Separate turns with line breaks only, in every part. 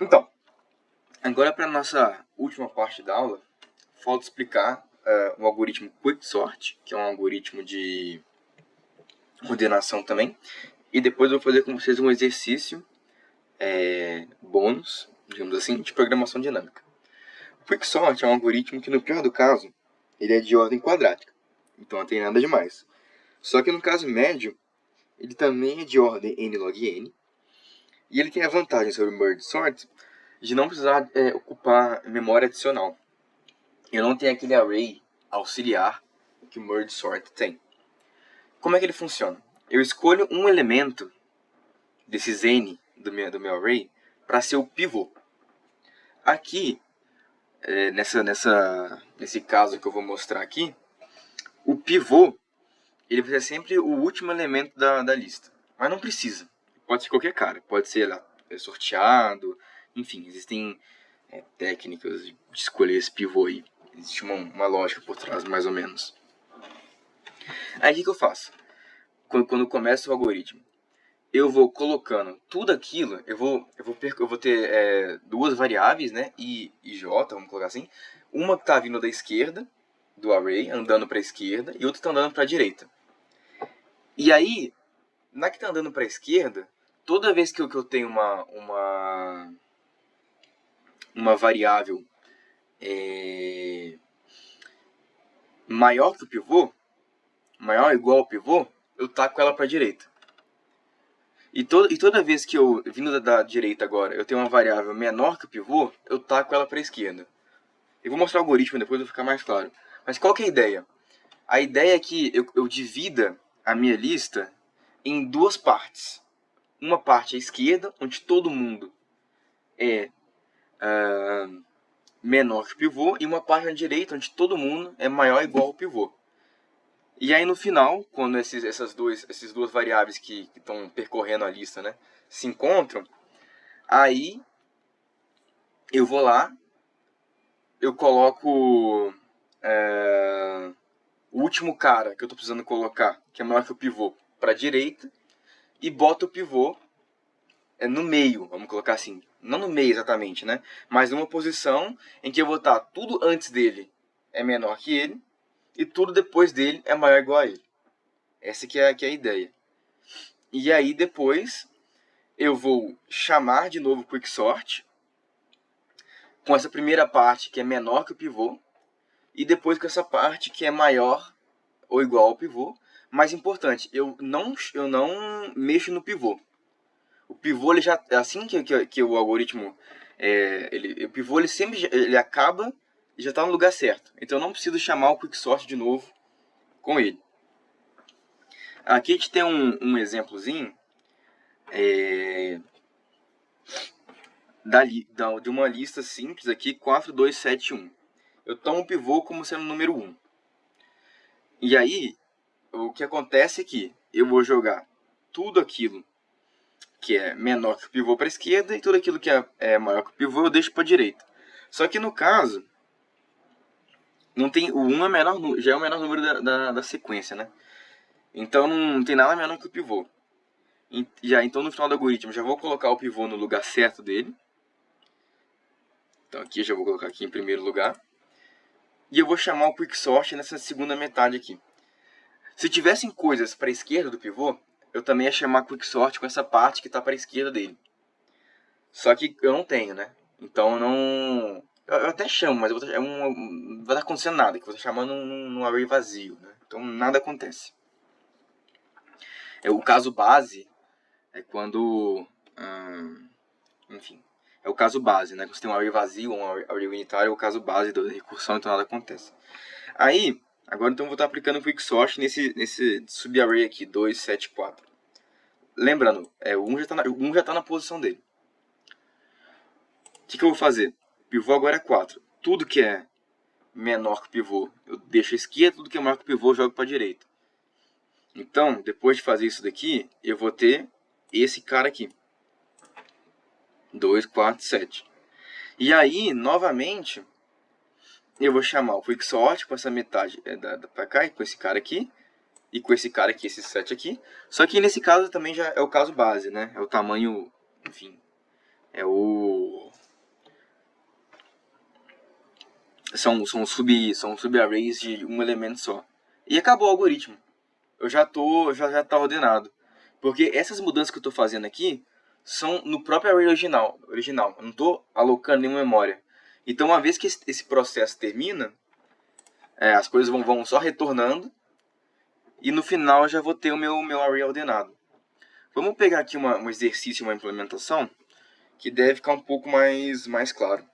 Então, agora para nossa última parte da aula, falta explicar o algoritmo Quicksort, que é um algoritmo de ordenação também. E depois eu vou fazer com vocês um exercício bônus, digamos assim, de programação dinâmica. O Quicksort é um algoritmo que, no pior do caso, ele é de ordem quadrática. Então não tem nada demais. Só que no caso médio, ele também é de ordem n log n. E ele tem a vantagem sobre o merge sort de não precisar ocupar memória adicional. Eu não tenho aquele array auxiliar que o merge sort tem. Como é que ele funciona? Eu escolho um elemento desses n do meu array para ser o pivô. Aqui, nesse caso que eu vou mostrar aqui, o pivô ele vai ser sempre o último elemento da lista. Mas não precisa. Pode ser qualquer cara. Pode ser sorteado. Enfim, existem técnicas de escolher esse pivô aí. Existe uma lógica por trás, mais ou menos. Aí o que eu faço? Quando começa o algoritmo, eu vou colocando tudo aquilo. Eu vou ter duas variáveis, né? I e J, vamos colocar assim. Uma que está vindo da esquerda, do array, andando para a esquerda, e outra está andando para a direita. E aí, na que está andando para a esquerda, toda vez que eu tenho uma variável maior que o pivô, maior ou igual ao pivô, eu taco ela para a direita. E toda vez que eu, vindo da direita agora, eu tenho uma variável menor que o pivô, eu taco ela para a esquerda. Eu vou mostrar o algoritmo depois, vai ficar mais claro. Mas qual que é a ideia? A ideia é que eu divida a minha lista em duas partes. Uma parte à esquerda, onde todo mundo é menor que o pivô, e uma parte à direita, onde todo mundo é maior ou igual ao pivô. E aí no final, quando essas duas variáveis que estão percorrendo a lista, né, se encontram, aí eu vou lá, eu coloco o último cara que eu estou precisando colocar, que é maior que o pivô, para a direita, e boto o pivô no meio, vamos colocar assim. Não no meio exatamente, né? Mas numa posição em que eu vou estar tudo antes dele é menor que ele, e tudo depois dele é maior ou igual a ele. Essa que é a ideia. E aí depois eu vou chamar de novo o Quicksort com essa primeira parte que é menor que o pivô, e depois com essa parte que é maior ou igual ao pivô. Mais importante, eu não mexo no pivô. O pivô, ele já, assim que o algoritmo, o pivô ele sempre ele acaba e já está no lugar certo. Então eu não preciso chamar o Quicksort de novo com ele. Aqui a gente tem um exemplozinho de uma lista simples aqui, 4, 2, 7, 1. Eu tomo o pivô como sendo o número 1. E aí, o que acontece é que eu vou jogar tudo aquilo que é menor que o pivô para a esquerda, e tudo aquilo que é maior que o pivô eu deixo para a direita. Só que no caso, não tem, o 1 já é o menor número da sequência, né? Então não tem nada menor que o pivô. Então no final do algoritmo já vou colocar o pivô no lugar certo dele. Então aqui eu já vou colocar aqui em primeiro lugar. E eu vou chamar o Quicksort nessa segunda metade aqui. Se tivessem coisas para a esquerda do pivô, eu também ia chamar Quicksort com essa parte que está para a esquerda dele. Só que eu não tenho, né? Então eu não... Eu até chamo, mas não vai estar acontecendo nada, que eu vou estar chamando num array vazio, né? Então nada acontece. O caso base é quando... enfim, é o caso base, né? Quando você tem um array vazio ou um array unitário, é o caso base da recursão, então nada acontece. Aí, agora então eu vou estar aplicando o Quicksort nesse subarray aqui, 2, 7, 4. Lembrando, o 1 já está na posição dele. O que eu vou fazer? O pivô agora é 4. Tudo que é menor que o pivô, eu deixo à esquerda. Tudo que é maior que o pivô, eu jogo para a direita. Então, depois de fazer isso daqui, eu vou ter esse cara aqui. 2, 4, 7. E aí, novamente, eu vou chamar o Quicksort com essa metade para cá, e com esse cara aqui. E com esse cara aqui, esse 7 aqui. Só que nesse caso também já é o caso base, né? É o tamanho, enfim, São sub-arrays de um elemento só. E acabou o algoritmo. Já tá ordenado. Porque essas mudanças que eu estou fazendo aqui são no próprio array original. Eu não estou alocando nenhuma memória. Então, uma vez que esse processo termina, as coisas vão só retornando. E no final eu já vou ter o meu array ordenado. Vamos pegar aqui um exercício, uma implementação, que deve ficar um pouco mais claro.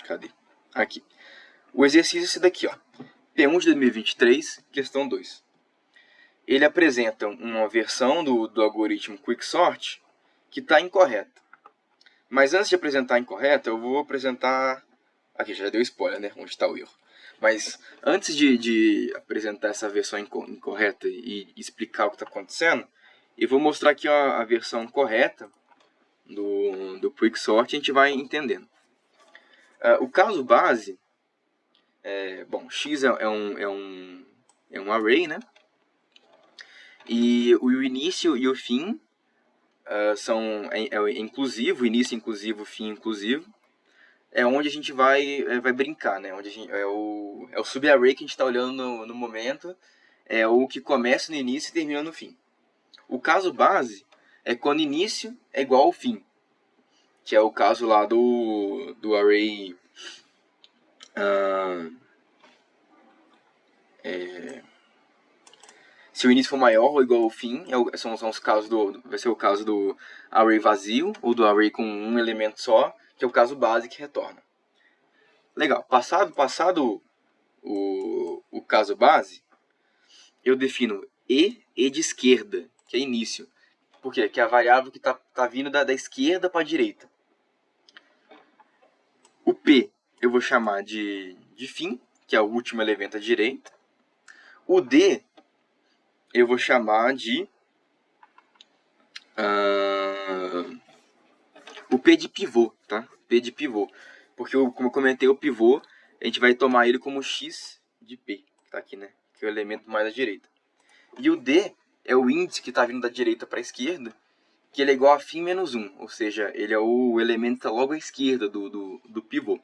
Cadê? Aqui. O exercício é esse daqui, ó. P1 de 2023, questão 2. Ele apresenta uma versão do algoritmo Quicksort que está incorreta. Mas antes de apresentar a incorreta, eu vou apresentar... Aqui, já deu spoiler, né? Onde está o erro. Mas antes de apresentar essa versão incorreta e explicar o que está acontecendo, eu vou mostrar aqui a versão correta do Quicksort e a gente vai entendendo. O caso base... bom, X é um array, né? E o início e o fim são inclusivo, início inclusivo, fim inclusivo. É onde a gente vai brincar, né? Onde é o sub-array que a gente está olhando no momento. É o que começa no início e termina no fim. O caso base é quando início é igual ao fim. Que é o caso lá do array... se o início for maior ou igual ao fim, são os casos vai ser o caso do array vazio, ou do array com um elemento só, que é o caso base que retorna. Legal. Passado o caso base, eu defino E de esquerda, que é início. Por quê? Que é a variável que tá vindo da esquerda para a direita. O P eu vou chamar de fim, que é o último elemento à direita. O D eu vou chamar de o P de pivô, tá? P de pivô. Porque, como eu comentei, o pivô, a gente vai tomar ele como X de P, que tá aqui, né? Que é o elemento mais à direita. E o D é o índice que está vindo da direita para a esquerda, que ele é igual a φ menos 1, ou seja, ele é o elemento que está logo à esquerda do pivô.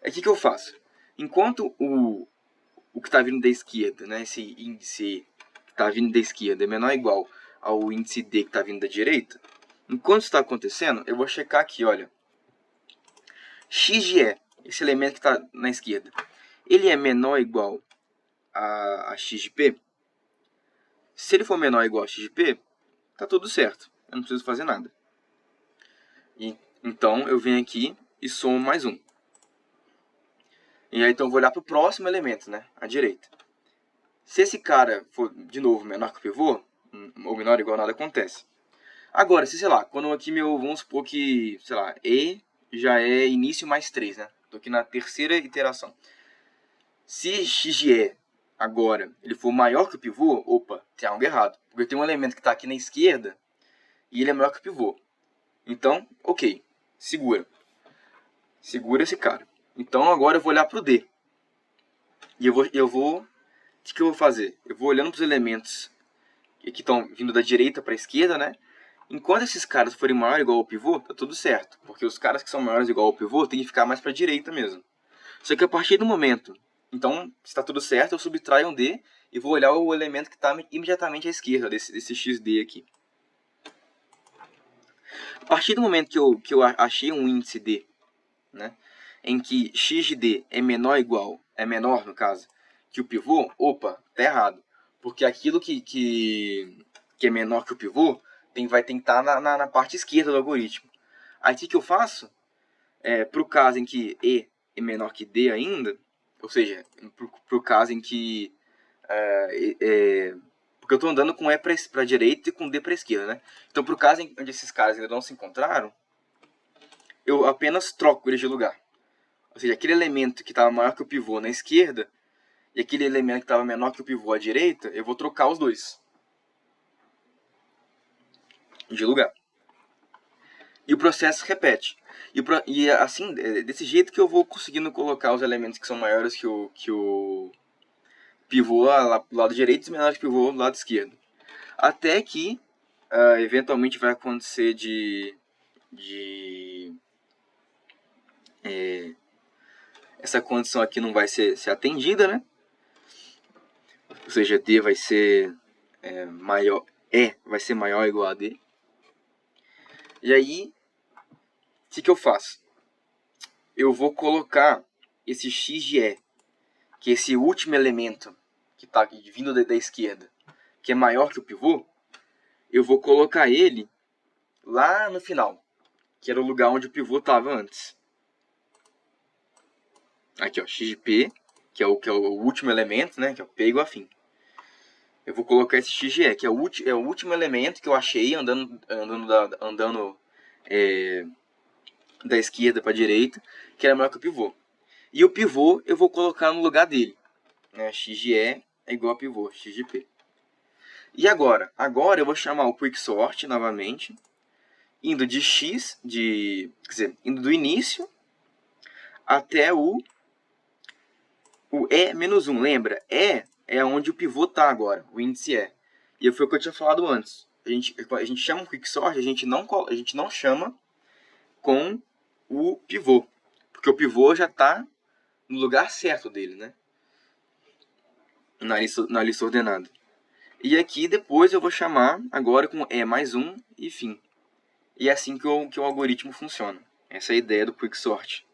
Aí o que eu faço? Enquanto o que está vindo da esquerda, né, esse índice que está vindo da esquerda é menor ou igual ao índice D que está vindo da direita, enquanto isso está acontecendo, eu vou checar aqui, olha. X de E, esse elemento que está na esquerda, ele é menor ou igual a X de P? Se ele for menor ou igual a X de P, tá tudo certo. Eu não preciso fazer nada. Então, eu venho aqui e somo mais 1. E aí, então, eu vou olhar para o próximo elemento, né? À direita. Se esse cara for, de novo, menor que o pivô, ou menor ou igual, nada acontece. Agora, sei lá, quando aqui vamos supor que, sei lá, E já é início mais 3, né? Estou aqui na terceira iteração. Se X de E agora ele for maior que o pivô, opa, tem algo errado. Porque tem um elemento que está aqui na esquerda e ele é maior que o pivô. Então, ok, segura. Segura esse cara. Então agora eu vou olhar para o D. E o que eu vou fazer? Eu vou olhando para os elementos que estão vindo da direita para a esquerda, né? Enquanto esses caras forem maior ou igual ao pivô, tá tudo certo. Porque os caras que são maiores ou igual ao pivô tem que ficar mais para a direita mesmo. Só que a partir do momento, então, se está tudo certo, eu subtraio um D e vou olhar o elemento que está imediatamente à esquerda desse XD aqui. A partir do momento que eu achei um índice D, né, em que x de D é menor ou igual, é menor no caso, que o pivô, opa, tá errado. Porque aquilo que é menor que o pivô vai ter que estar na parte esquerda do algoritmo. Aí o que eu faço? Para o caso em que E é menor que D ainda, ou seja, para o caso em que... porque eu estou andando com E para a direita e com D para a esquerda, né? Então, para o caso onde esses caras ainda não se encontraram, eu apenas troco eles de lugar. Ou seja, aquele elemento que estava maior que o pivô na esquerda e aquele elemento que estava menor que o pivô à direita, eu vou trocar os dois de lugar. E o processo repete. E assim, desse jeito que eu vou conseguindo colocar os elementos que são maiores que o pivô lá do lado direito e menores que o pivô do lado esquerdo. Até que eventualmente vai acontecer essa condição aqui não vai ser atendida, né? Ou seja, D vai ser maior, E vai ser maior ou igual a D. E aí, o que eu faço? Eu vou colocar esse x de E, que é esse último elemento que está vindo da esquerda, que é maior que o pivô, eu vou colocar ele lá no final, que era o lugar onde o pivô estava antes. Aqui, ó, x de P, que é o último elemento, né, que é o P igual a fim. Eu vou colocar esse x de E, que é o último elemento que eu achei andando da esquerda para a direita, que era maior que o pivô. E o pivô eu vou colocar no lugar dele. Né? X de E é igual a pivô, x de P. E agora? Agora eu vou chamar o quicksort novamente, indo de x, indo do início até o E menos 1. Lembra? E é onde o pivô está agora, o índice E. E foi o que eu tinha falado antes. A gente chama o quicksort, a gente não chama com o pivô. Porque o pivô já está no lugar certo dele, né? Na lista ordenada. E aqui depois eu vou chamar agora com E mais 1 e fim. E é assim que o algoritmo funciona. Essa é a ideia do quicksort.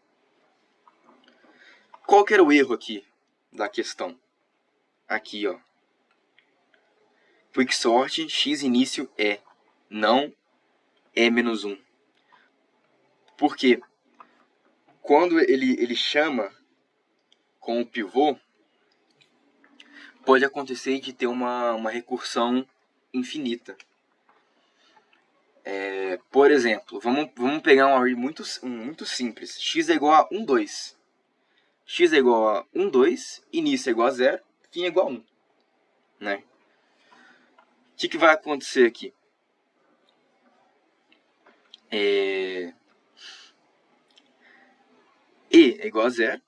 Qual que era o erro aqui da questão? Aqui, ó. Quicksort x início E, não E menos 1. Por quê? Quando ele chama com o pivô, pode acontecer de ter uma recursão infinita. Por exemplo, vamos pegar um array muito simples. X é igual a 1, 2. X é igual a 1, 2, início é igual a 0, fim é igual a 1. Né? O que vai acontecer aqui? E é igual a 0,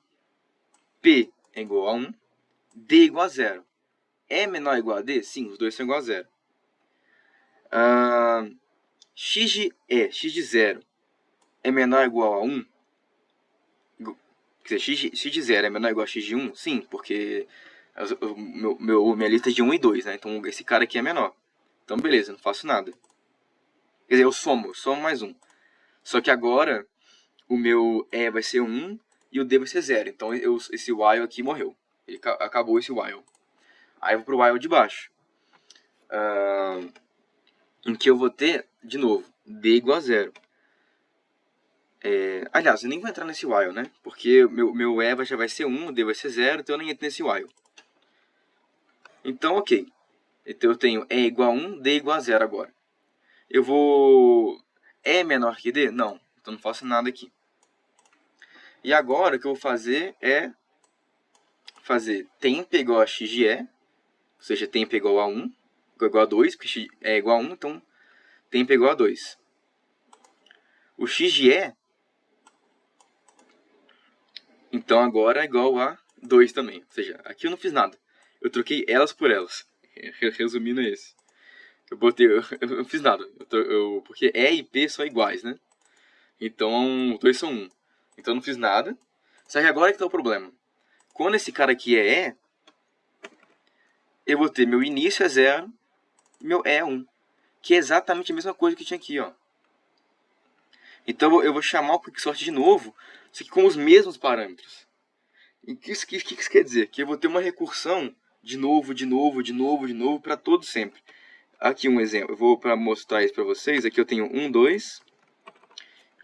P é igual a 1, D é igual a 0. E menor ou igual a D? Sim, os dois são igual a 0. X de 0 é menor ou igual a 1? Quer dizer, x de 0 é menor ou igual a x de 1? Sim, porque minha lista é de 1 e 2, né? Então esse cara aqui é menor. Então beleza, não faço nada. Quer dizer, eu somo mais 1. Só que agora o meu E vai ser 1 e o D vai ser 0. Então esse while aqui morreu. Acabou esse while. Aí eu vou pro while de baixo. Em que eu vou ter, de novo, D igual a 0. Aliás, eu nem vou entrar nesse while, né? Porque meu E já vai ser 1, o D vai ser 0, então eu nem entro nesse while. Então, ok. Então eu tenho E igual a 1, D igual a 0 agora. Eu vou... E menor que D? Não. Então não faço nada aqui. E agora o que eu vou fazer é fazer tempo igual a x de E, ou seja, tempo igual a 1, igual a 2, porque x é igual a 1, então tempo igual a 2. O x de E, então agora é igual a 2 também. Ou seja, aqui eu não fiz nada. Eu troquei elas por elas. Resumindo é esse. Eu não fiz nada. Porque E e P são iguais, né? Então, os dois são 1. Então eu não fiz nada. Só que agora que está o problema. Quando esse cara aqui é E, eu vou ter meu início é 0, meu E é 1. Que é exatamente a mesma coisa que tinha aqui, ó. Então eu vou chamar o quicksort de novo, só que com os mesmos parâmetros. E o que isso quer dizer? Que eu vou ter uma recursão de novo para todo sempre. Aqui um exemplo, eu vou para mostrar isso para vocês. Aqui eu tenho 1, 2.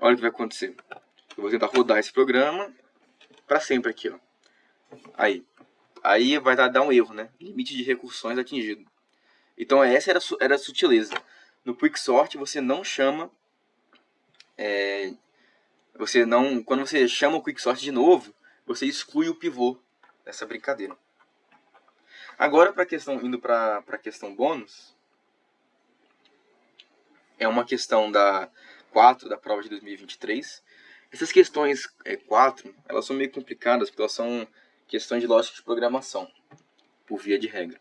Olha o que vai acontecer. Eu vou tentar rodar esse programa para sempre aqui, ó. Aí vai dar um erro, né? Limite de recursões atingido. Então essa era a sutileza. No quicksort você não chama... quando você chama o quicksort de novo, você exclui o pivô dessa brincadeira. Agora indo para a questão bônus, é uma questão da 4 da prova de 2023. Essas questões 4, elas são meio complicadas porque elas são questões de lógica de programação, por via de regra.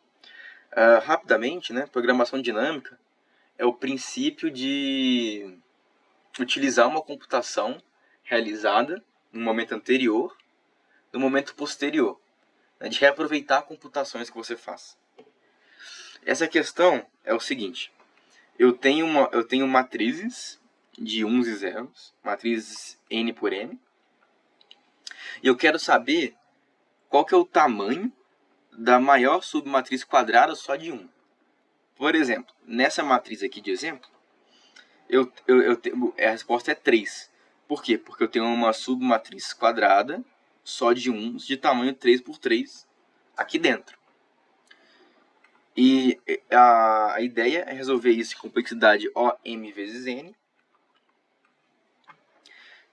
Rapidamente, né, programação dinâmica é o princípio de utilizar uma computação realizada no momento anterior, no momento posterior, né, de reaproveitar computações que você faz. Essa questão é o seguinte: eu tenho matrizes de uns e zeros, matrizes n por m, e eu quero saber qual que é o tamanho da maior submatriz quadrada só de 1. Por exemplo, nessa matriz aqui de exemplo, a resposta é 3. Por quê? Porque eu tenho uma submatriz quadrada só de 1 de tamanho 3 por 3 aqui dentro. E a ideia é resolver isso em complexidade OM vezes N.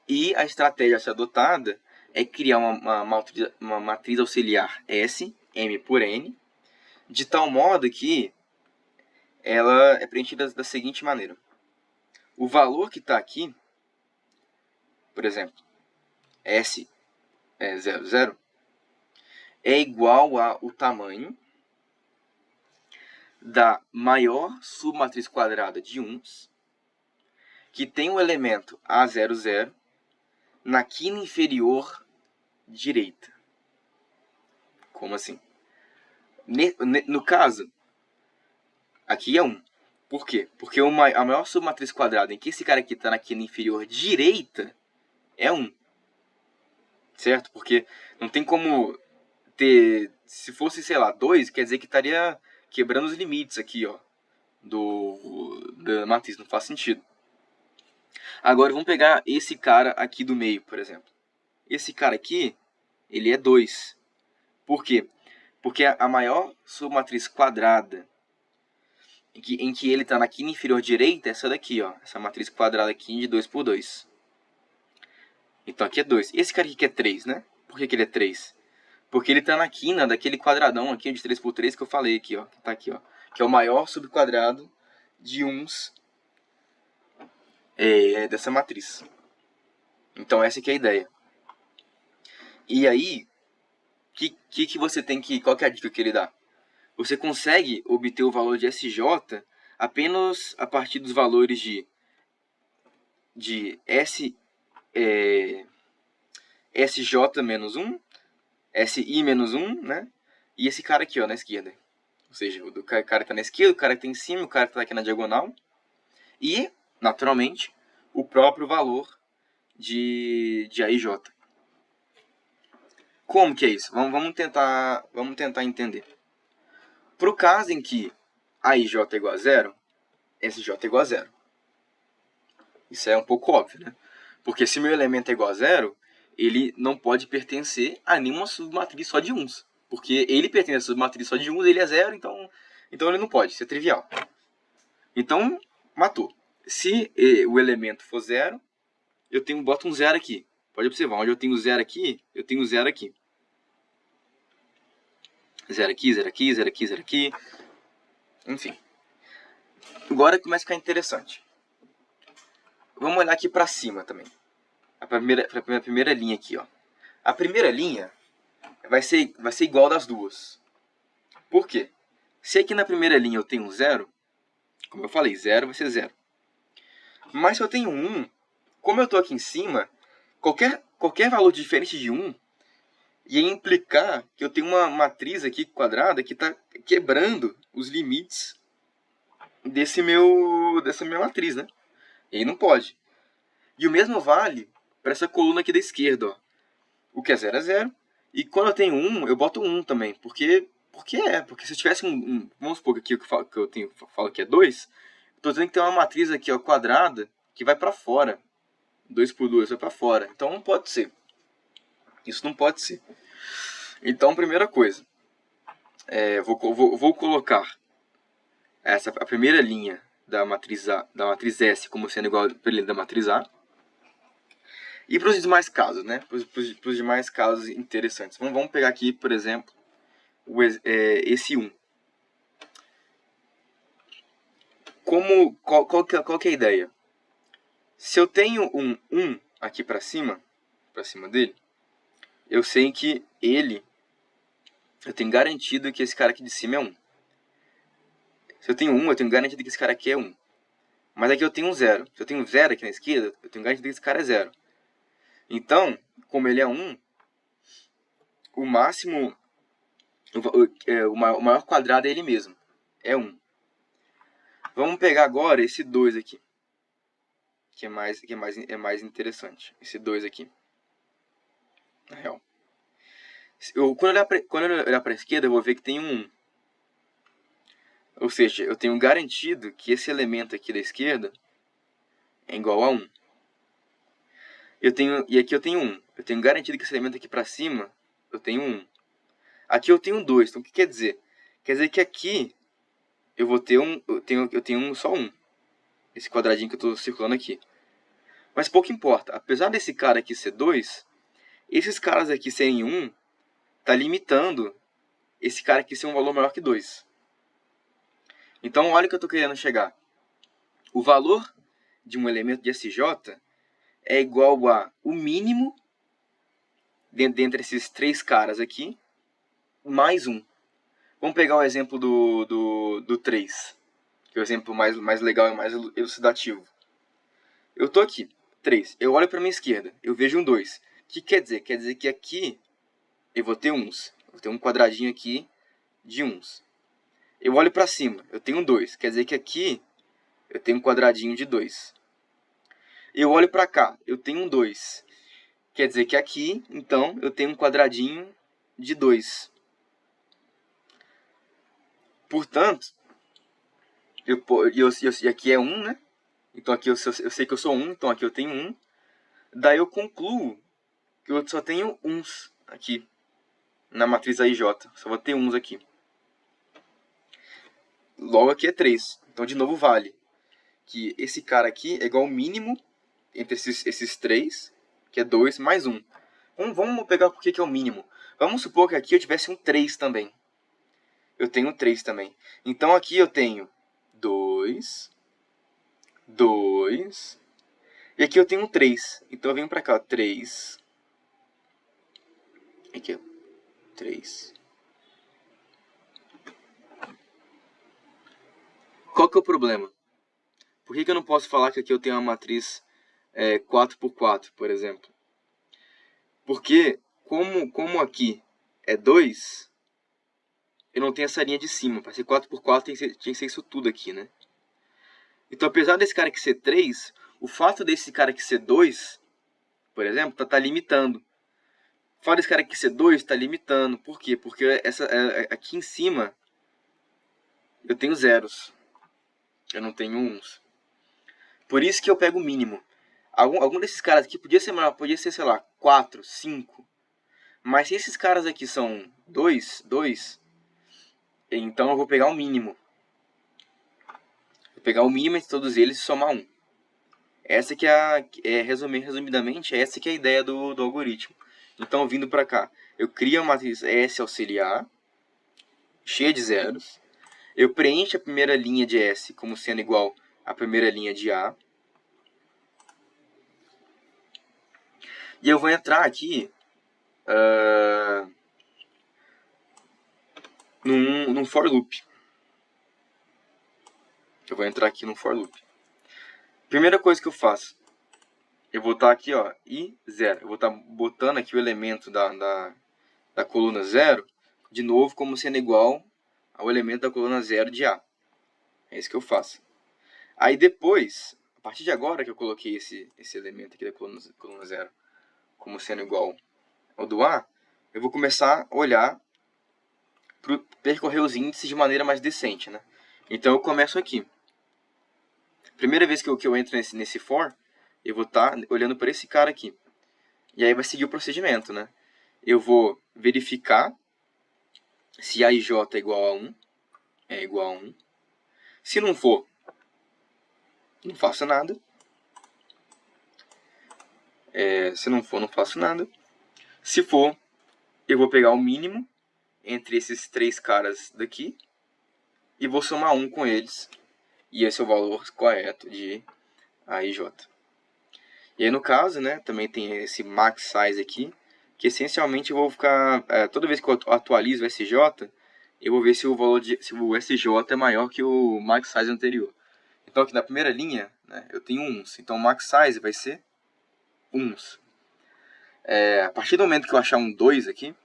E a estratégia a ser adotada é criar uma matriz auxiliar S, M por N, de tal modo que ela é preenchida da seguinte maneira. O valor que está aqui, por exemplo, S é 0, 0, é igual ao tamanho da maior submatriz quadrada de uns, que tem o elemento A00 na quina inferior direita. Como assim? No caso, aqui é 1. Por quê? Porque a maior submatriz quadrada em que esse cara aqui está na quina inferior direita é 1. Certo? Porque não tem como ter... Se fosse, sei lá, 2, quer dizer que estaria quebrando os limites aqui, ó, da matriz. Não faz sentido. Agora, vamos pegar esse cara aqui do meio, por exemplo. Esse cara aqui, ele é 2. Por quê? Porque a maior submatriz quadrada em que ele está na quina inferior direita é essa daqui, ó. Essa matriz quadrada aqui de 2 por 2. Então aqui é 2. Esse cara aqui que é 3, né? Por que ele é 3? Porque ele está na quina daquele quadradão aqui de 3 por 3 que eu falei aqui, ó. Que tá aqui, ó. Que é o maior subquadrado de uns dessa matriz. Então essa aqui é a ideia. E aí, que você tem que... Qual que é a dica que ele dá? Você consegue obter o valor de SJ apenas a partir dos valores de SJ menos 1, SI menos 1, né? E esse cara aqui, ó, na esquerda. Ou seja, o cara que está na esquerda, o cara que está em cima, o cara que está aqui na diagonal. E, naturalmente, o próprio valor de AIJ. Como que é isso? Vamos tentar entender. Para o caso em que AIJ é igual a 0, SJ é igual a 0. Isso é um pouco óbvio, né? Porque se meu elemento é igual a 0, ele não pode pertencer a nenhuma submatriz só de uns. Porque ele pertence a submatriz só de uns, ele é 0, então ele não pode, isso é trivial. Então, matou. Se o elemento for 0, eu boto um 0 aqui. Pode observar, onde eu tenho 0 aqui, eu tenho 0 aqui. 0 aqui, 0 aqui, 0 aqui, 0 aqui. Enfim. Agora começa a ficar interessante. Vamos olhar aqui para cima também. A primeira linha aqui, ó. A primeira linha vai ser igual das duas. Por quê? Se aqui na primeira linha eu tenho um 0, como eu falei, 0 vai ser 0. Mas se eu tenho 1, como eu estou aqui em cima, qualquer valor diferente de 1 ia implicar que eu tenho uma matriz aqui quadrada que está quebrando os limites dessa minha matriz, né? E aí não pode. E o mesmo vale para essa coluna aqui da esquerda, ó. O que é 0 é 0. E quando eu tenho 1, eu boto 1 também. Porque se eu tivesse vamos supor que aqui eu falo que é 2, estou dizendo que tem uma matriz aqui, ó, quadrada, que vai para fora. 2 por 2 vai para fora. Então não pode ser. Isso não pode ser. Então, primeira coisa. Vou colocar a primeira linha da matriz S como sendo igual à linha da matriz A. E para os demais casos, né? Para os demais casos interessantes. Vamos pegar aqui, por exemplo, esse 1. Qual que é a ideia? Se eu tenho um 1 aqui para cima dele, eu sei que eu tenho garantido que esse cara aqui de cima é 1. Se eu tenho 1, eu tenho garantido que esse cara aqui é 1. Mas aqui eu tenho um 0. Se eu tenho 0 aqui na esquerda, eu tenho garantido que esse cara é 0. Então, como ele é 1, o máximo, o maior quadrado é ele mesmo. É 1. Vamos pegar agora esse 2 aqui. Que é mais interessante. Esse 2 aqui. Na real. Quando eu olhar para a esquerda, eu vou ver que tem um 1. Ou seja, eu tenho garantido que esse elemento aqui da esquerda é igual a 1. E aqui eu tenho 1. Eu tenho garantido que esse elemento aqui para cima, eu tenho 1. Aqui eu tenho 2. Então o que quer dizer? Quer dizer que aqui eu vou ter eu tenho só 1. Esse quadradinho que eu estou circulando aqui. Mas pouco importa. Apesar desse cara aqui ser 2, esses caras aqui serem 1, está limitando esse cara aqui ser um valor maior que 2. Então, olha o que eu estou querendo chegar. O valor de um elemento de SJ é igual a o mínimo dentre esses 3 caras aqui, mais 1. Vamos pegar o exemplo do 3, que é o exemplo mais legal e mais elucidativo. Eu estou aqui, 3. Eu olho para a minha esquerda, eu vejo um 2. O que quer dizer? Quer dizer que aqui eu vou ter uns. Vou ter um quadradinho aqui de uns. Eu olho para cima, eu tenho um 2. Quer dizer que aqui eu tenho um quadradinho de 2. Eu olho para cá, eu tenho um 2. Quer dizer que aqui, então, eu tenho um quadradinho de 2. Portanto, e aqui é 1, né? Então aqui eu sei que eu sou 1, então aqui eu tenho 1. Daí eu concluo que eu só tenho uns aqui na matriz AIJ. Só vou ter uns aqui. Logo aqui é 3. Então de novo vale que esse cara aqui é igual ao mínimo entre esses 3, que é 2, mais 1. Vamos pegar por que é o mínimo. Vamos supor que aqui eu tivesse um 3 também. Eu tenho 3 também. Então aqui eu tenho 2, 2, e aqui eu tenho 3. Então eu venho pra cá, 3. Aqui, ó. 3. Qual que é o problema? Por que eu não posso falar que aqui eu tenho uma matriz 4x4, por exemplo? Porque, como aqui é 2, eu não tenho essa linha de cima. Para ser 4x4 tinha que ser isso tudo aqui, né? Então, apesar desse cara aqui ser 3, o fato desse cara aqui ser 2, por exemplo, tá limitando. O fato desse cara aqui ser 2 está limitando. Por quê? Porque aqui em cima eu tenho zeros. Eu não tenho uns. Por isso que eu pego o mínimo. Algum desses caras aqui podia ser maior, podia ser, sei lá, 4, 5. Mas se esses caras aqui são 2, então eu vou pegar o mínimo. Vou pegar o mínimo entre todos eles e somar 1. Essa que resumidamente, essa que é a ideia do algoritmo. Então, vindo para cá, eu crio uma matriz S auxiliar, cheia de zeros. Eu preencho a primeira linha de S como sendo igual à primeira linha de A. E eu vou entrar aqui num for loop. Eu vou entrar aqui num for loop. Primeira coisa que eu faço, eu vou estar aqui, ó, i 0. Eu vou estar botando aqui o elemento da coluna 0, de novo, como sendo igual ao elemento da coluna 0 de A. É isso que eu faço. Aí depois, a partir de agora que eu coloquei esse elemento aqui da coluna 0 como sendo igual ao do A, eu vou começar a olhar, percorrer os índices de maneira mais decente, né? Então eu começo aqui. Primeira vez que eu entro nesse for, eu vou estar olhando para esse cara aqui. E aí vai seguir o procedimento, né? Eu vou verificar se a IJ é igual a 1. É igual a 1. Se não for, não faço nada. Se não for, não faço nada. Se for, eu vou pegar o mínimo entre esses 3 caras daqui e vou somar 1 com eles. E esse é o valor correto de AIJ. E aí, no caso, né, também tem esse max size aqui, que essencialmente eu vou ficar, toda vez que eu atualizo o SJ, eu vou ver se o valor se o SJ é maior que o max size anterior. Então aqui na primeira linha, né, eu tenho uns. Então o max size vai ser uns. A partir do momento que eu achar um 2 aqui,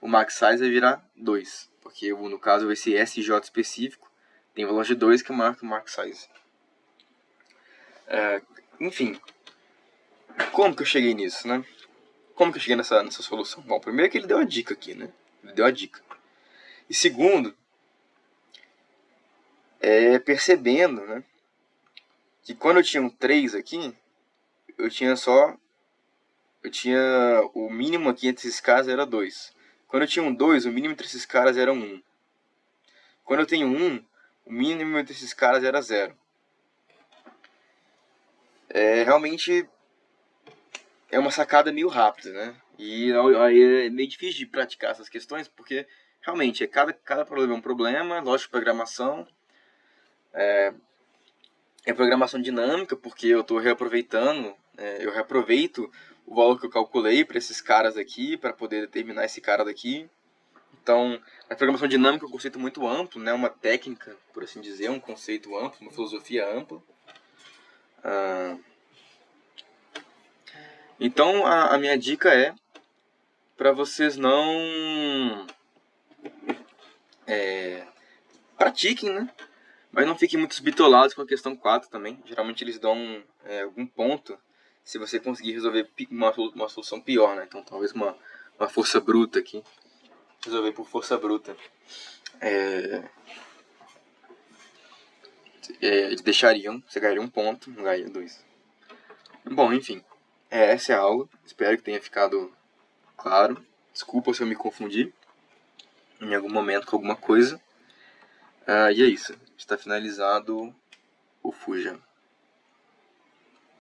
o max size vai virar 2. Porque no caso vai ser SJ específico, tem valor de 2 que é maior que o max size. Enfim, como que eu cheguei nisso, né? Como que eu cheguei nessa solução? Bom, primeiro que ele deu a dica aqui, né? Ele deu a dica. E segundo, percebendo, né, que quando eu tinha um 3 aqui, eu tinha o mínimo aqui entre esses caras era 2. Quando eu tinha um 2, o mínimo entre esses caras era 1. Quando eu tenho 1, o mínimo entre esses caras era 0. Realmente é uma sacada meio rápida, né? E aí é meio difícil de praticar essas questões, porque realmente cada problema é um problema, lógico, programação. É programação dinâmica, porque eu estou reaproveitando, eu reaproveito o valor que eu calculei para esses caras aqui, para poder determinar esse cara daqui. Então, a programação dinâmica é um conceito muito amplo, né? Uma técnica, por assim dizer, um conceito amplo, uma filosofia ampla. Então, a minha dica é para vocês não pratiquem, né? Mas não fiquem muito bitolados com a questão 4 também. Geralmente eles dão algum ponto se você conseguir resolver uma solução pior, né? Então talvez uma força bruta aqui. Resolver por força bruta. Deixariam, você ganharia um ponto, não ganharia 2. Bom, enfim. Essa é a aula. Espero que tenha ficado claro. Desculpa se eu me confundi em algum momento com alguma coisa. E é isso. Está finalizado o Fuja.